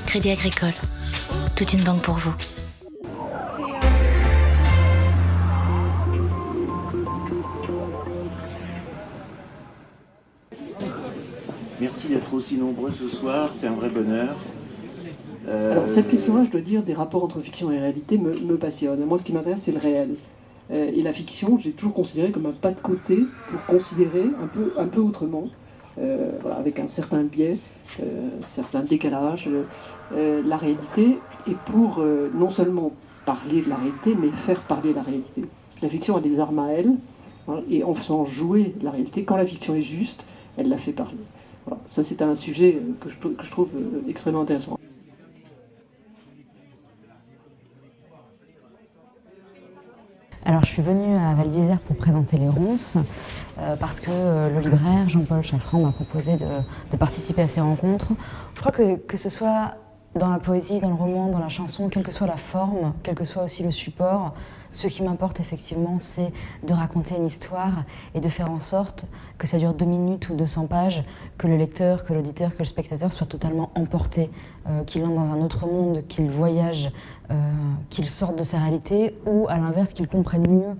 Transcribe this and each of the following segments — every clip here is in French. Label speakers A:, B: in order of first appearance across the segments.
A: Crédit Agricole, toute une banque pour vous.
B: Merci d'être aussi nombreux ce soir, c'est un vrai bonheur.
C: Alors cette question-là, je dois dire, des rapports entre fiction et réalité me passionne. Moi, ce qui m'intéresse, c'est le réel. Et la fiction, j'ai toujours considéré comme un pas de côté pour considérer un peu autrement, voilà, avec un certain biais, certain décalage, la réalité, et pour non seulement parler de la réalité, mais faire parler la réalité. La fiction a des armes à elle, hein, et en faisant jouer la réalité, quand la fiction est juste, elle la fait parler. Voilà. Ça, c'est un sujet que je trouve extrêmement intéressant.
D: Alors je suis venue à Val d'Isère pour présenter les Ronces parce que le libraire Jean-Paul Chaffran m'a proposé de participer à ces rencontres. Je crois que ce soit dans la poésie, dans le roman, dans la chanson, quelle que soit la forme, quel que soit aussi le support, ce qui m'importe effectivement, c'est de raconter une histoire et de faire en sorte que ça dure 2 minutes ou 200 pages, que le lecteur, que l'auditeur, que le spectateur soit totalement emporté, qu'il entre dans un autre monde, qu'il voyage, qu'il sorte de sa réalité ou à l'inverse, qu'il comprenne mieux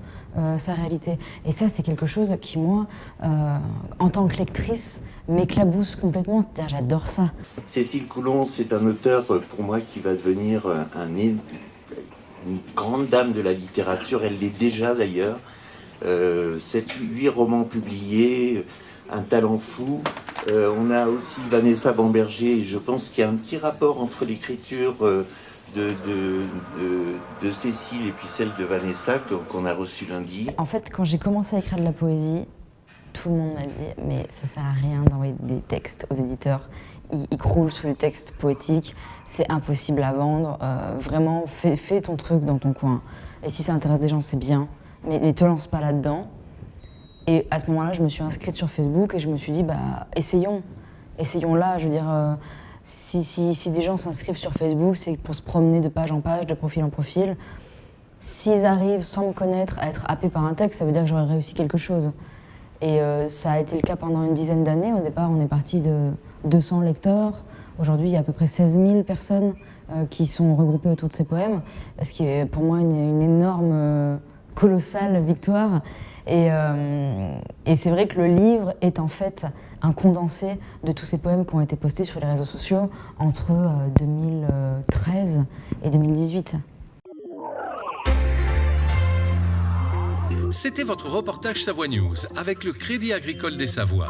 D: sa réalité. Et ça, c'est quelque chose qui, moi, en tant que lectrice, m'éclabousse complètement, c'est-à-dire j'adore ça.
B: Cécile Coulon, c'est un auteur pour moi qui va devenir une grande dame de la littérature, elle l'est déjà d'ailleurs. 7-8 romans publiés, un talent fou. On a aussi Vanessa Bamberger, et je pense qu'il y a un petit rapport entre l'écriture de Cécile et puis celle de Vanessa qu'on a reçue lundi.
D: En fait, quand j'ai commencé à écrire de la poésie, tout le monde m'a dit « mais ça sert à rien d'envoyer des textes aux éditeurs, ils croulent sous les textes poétiques, c'est impossible à vendre, vraiment fais ton truc dans ton coin. Et si ça intéresse des gens, c'est bien, mais te lance pas là-dedans. » Et à ce moment-là, je me suis inscrite sur Facebook et je me suis dit bah essayons là, je veux dire, si des gens s'inscrivent sur Facebook, c'est pour se promener de page en page, de profil en profil. S'ils arrivent sans me connaître à être happés par un texte, ça veut dire que j'aurais réussi quelque chose. Et ça a été le cas pendant une dizaine d'années. Au départ, on est parti de 200 lecteurs. Aujourd'hui, il y a à peu près 16 000 personnes qui sont regroupées autour de ces poèmes, ce qui est pour moi une énorme, colossale victoire. Et c'est vrai que le livre est en fait un condensé de tous ces poèmes qui ont été postés sur les réseaux sociaux entre 2013 et 2018.
E: C'était votre reportage Savoie News avec le Crédit Agricole des Savoies.